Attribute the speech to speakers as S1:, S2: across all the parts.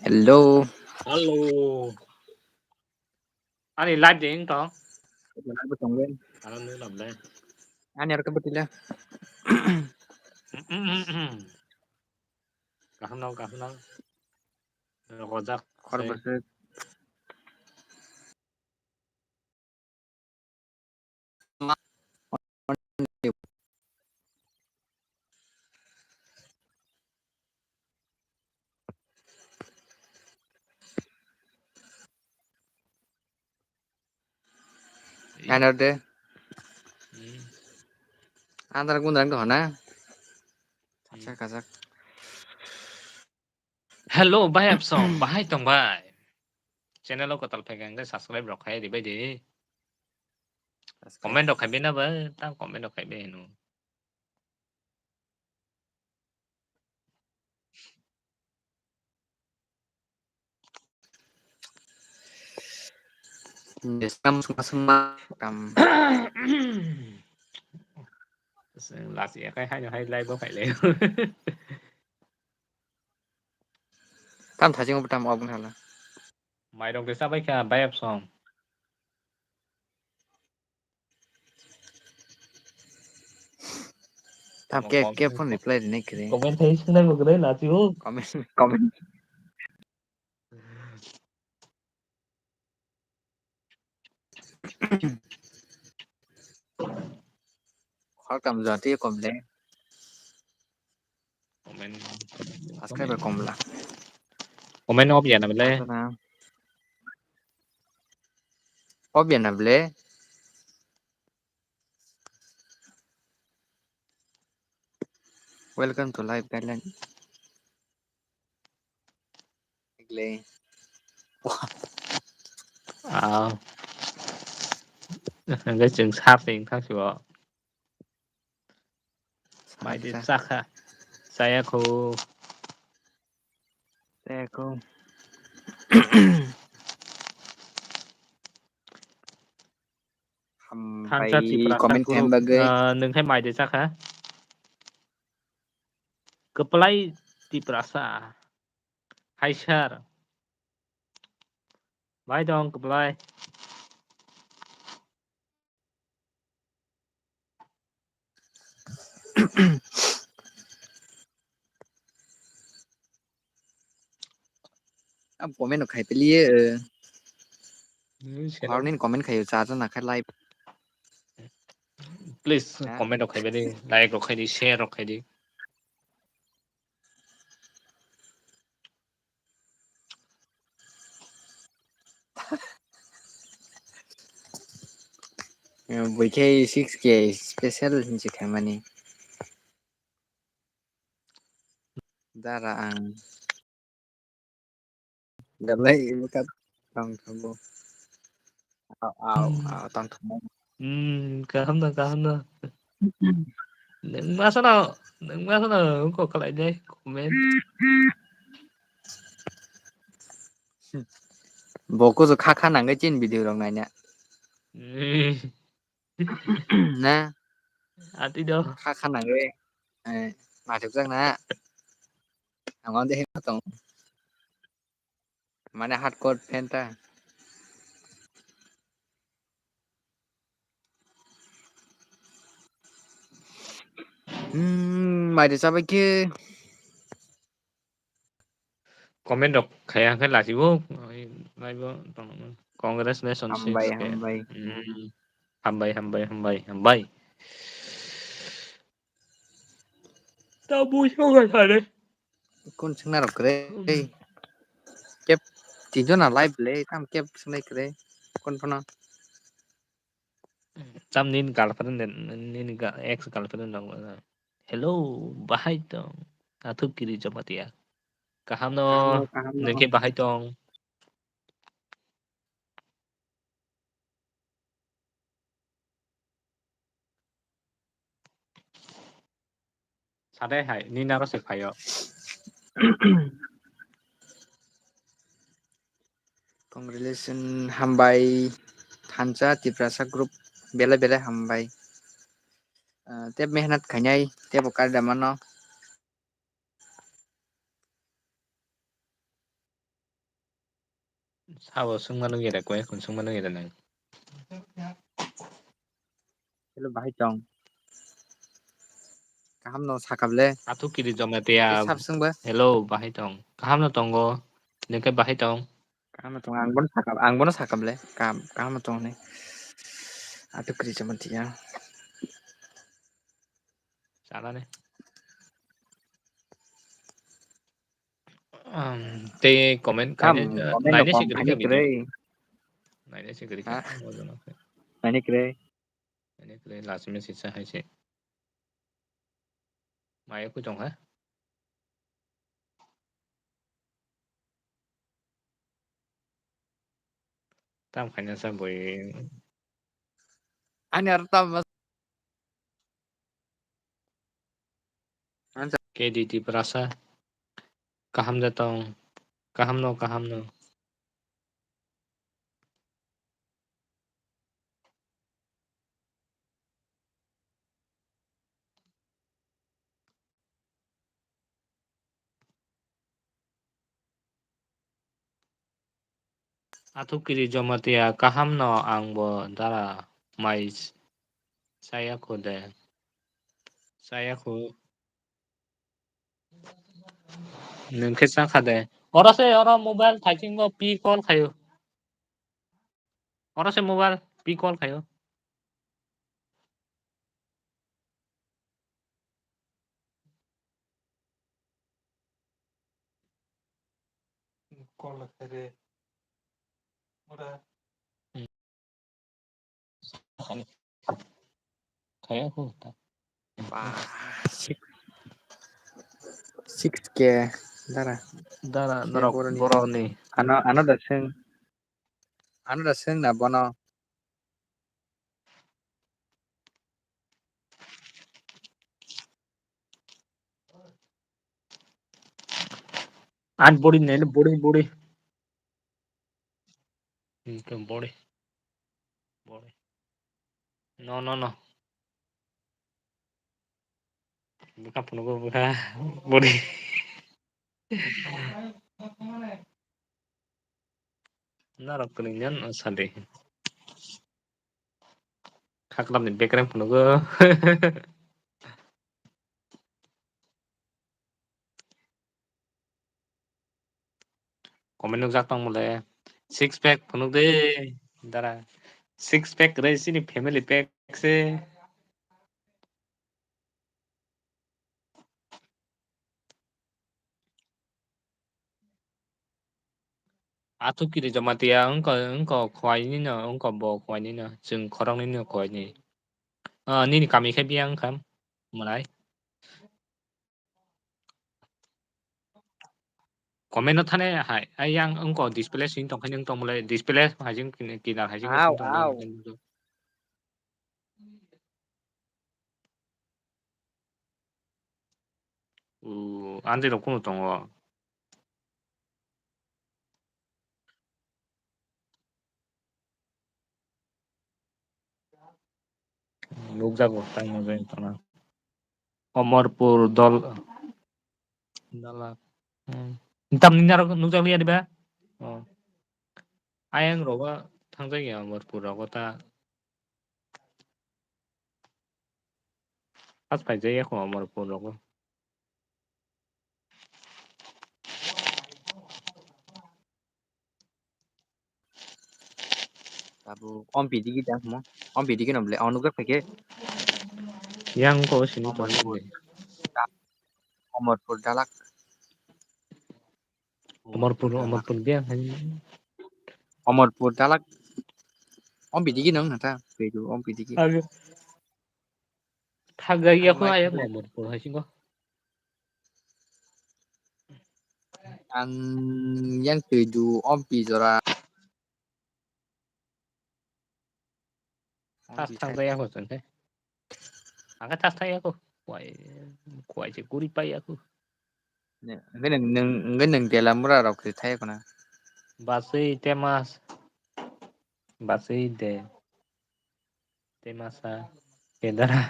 S1: Hello.
S2: Alo, ani live din to.
S1: Wala ba tong wen?
S2: Alam mo làm lên.
S1: Ani ar ka batila.
S2: Cả hôm đâu. Có giặc
S1: Khor
S2: xe.
S1: basa anar de. Andar gundan ko na. Kachak kachak.
S2: Hello, bye em song, bye tong bye. Channel lo có tập phải cái subscribe rồi hay đi bây đi. Comment đọc hay bên đó với, tao comment đọc hay bên nó.
S1: Desam semua kam.
S2: Là gì cái hay live có phải lên.
S1: Tam thajing ko tam obun hala.
S2: Mày đồng cái sao bây giờ bye em song.
S1: Tam ke phone reply ni kre.
S2: Comment thấy cái này một cái đấy là gì không?
S1: Comment. Khor kam jati kom le.
S2: Comment
S1: Subscribe kom la.
S2: comment off vậy nào mình lên.
S1: Asana. Obyan na ble. Welcome to live guideline. Gle.
S2: À, cái chừng sát thì thằng chùa. Mày đi chắc ha. Saya aku
S1: Ko.
S2: tham gia thì
S1: Hampai
S2: perasaan
S1: comment
S2: guru
S1: hem bagai.
S2: nâng hay mày đi chắc ha. Kepelai di perasa. Hai share. Bye dong kepelai.
S1: Comment nó khai pe lie. Khor nin comment khai cha cha na khai live.
S2: Please comment rồi khai đi, like rồi khai đi, share rồi khai đi.
S1: VK6K special hinsi khai mani. Dara ang galai bukat tong thabo. Tong thabo.
S2: Cảm ơn. Đừng quá số nào không có lại đây comment.
S1: Boko zo kha nang cái chin video rong này nè. Nè.
S2: À tí đâu.
S1: Kha nang cái. Mà thực ra nè. Ngon thế hết tong. Mana hardcore fan ta. Mày thì sao vậy kia?
S2: Comment đọc khai cái là gì không? Live congratulations
S1: Hambay.
S2: hambay. Tao vui không phải thật đấy.
S1: Con chẳng nào kre. Kep tinjo na live le tam kep snai kre. Con pano.
S2: Tam nin girlfriend nin ex girlfriend dong. Hello, bahai dong. Atuk kiri coba ya. Kaham no, nake bahai dong. Sade hai, ni naro se phayo.
S1: Congratulations hambay thancha tiprasa group bela hambay. Tep mehnat khanyai tep okar damano.
S2: साबो सोंबानो गेरे गय खौनो सोंबानो गेरे नों
S1: हेल' बाहाय दं kahamno sakable
S2: Atu kiri jomatea
S1: ke sabsungba
S2: hello bahai tong kahamno tongo nengke bahai tong
S1: kahamno tong ang bono sakable kahamno tong ne atu kri jamatia
S2: salane te comment
S1: kam
S2: kaine
S1: komen no
S2: naine
S1: kom
S2: sigiri
S1: phani
S2: ka video
S1: kre
S2: naine sigiri ka
S1: ha
S2: mojono
S1: phani kre
S2: naine kre last message sa haise maya ku tong ha tam khaina sa boi
S1: ani arta mas
S2: KDT perasa kaham datang kaham no Atu kiri jomatia kaham no angbo dara mais saya kode saya ku nengke sa khade ora se ora mobile thaiking go pi call khayo ora se mobile pi call khayo call khayo ora khayo ku ta
S1: pa 6k dara
S2: dara
S1: ke
S2: norok
S1: boroni
S2: boroni
S1: ano da sing na bono
S2: an body ne body body body no buka puno go buka body narok kelingan sade khaklam ni bekrem puno go komen nuk jak tong mole six pack puno de dara six pack re sini family pack se Atu kiri jamatia engko khwai ni no engko bo khwai ni no jeng khorang ni no khwai ni ni kami khe biang kam malai komen no thane hai ayang engko display sin tong khaning tong mole display hajing kinar hajing sin tong mole ande ro kono tongo nukjago tang mo jeng tona Amarpur dala tam ni naro nukjak liya diba ayang roba tangjak ya Amarpur rogo ta pas paijak ya ko Amarpur rogo
S1: tabu ompi digi dah mo ompi digi no ble onu ga pheke
S2: yang ko sini tong
S1: Amarpur
S2: de
S1: Amarpur dalak
S2: Amarpur biang
S1: Amarpur dalak ompi digi nang nata pedu ompi digi
S2: thagak ya ko
S1: thangmai
S2: ayang
S1: thangmai
S2: Amarpur hajing ko
S1: ang yang pedu ompi jora
S2: tas
S1: ompi thai
S2: tangjak ya ko jengke angkat tas thai aku kuai je guri pai aku
S1: ne ngen neng delamura rok thai ko na
S2: basei temas basei de temasa kedara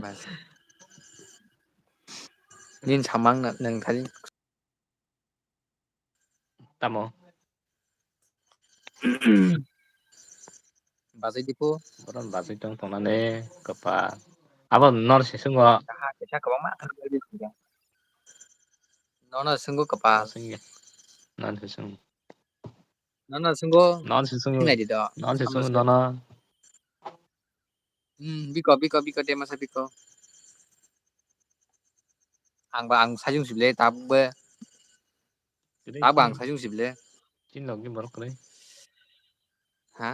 S1: bas nin samang na nang thali
S2: tamo
S1: बाजै Dipu
S2: boron bazui tong tongnane kapak abo nor sisungo
S1: kaha kaisa kwbangma nono singgo kapal
S2: singye non sisung
S1: nono singgo
S2: non sisung
S1: sinai di do
S2: non sisung
S1: samlose
S2: nono
S1: biko de masa biko ang sajung sible tabbe
S2: kidai
S1: tabang
S2: chin
S1: sajung sible
S2: chin logi borok kre
S1: ha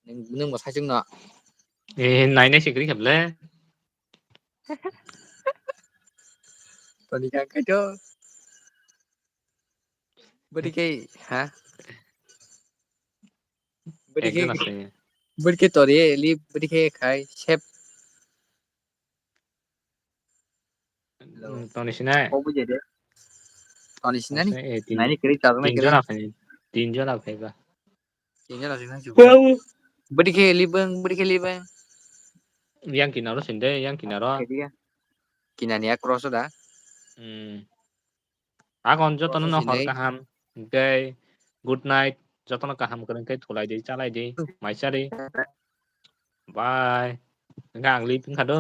S1: nung mo sajung no
S2: nainai sikri kheble
S1: toni ka kai do bodi ke ha
S2: ekjon আছে
S1: bodi ke tori li bodi ke khai sep
S2: toni sinai
S1: ko buje de toni sinani
S2: Maksudnya tin
S1: nai kri ta na kri
S2: tinjon apa ini? Tinjon apa ya?
S1: tinya la sing ju
S2: Wow.
S1: bodi ke libeng
S2: Yang kinaro sinde, yang kinaro.
S1: ke dia kinania cross da
S2: Akon jotono
S1: cross
S2: no hor
S1: sinai
S2: kaham. Gay good night. Jotono kaham keren kay thulai di chalai di. Maisari. Bye. Enggak nglip kado.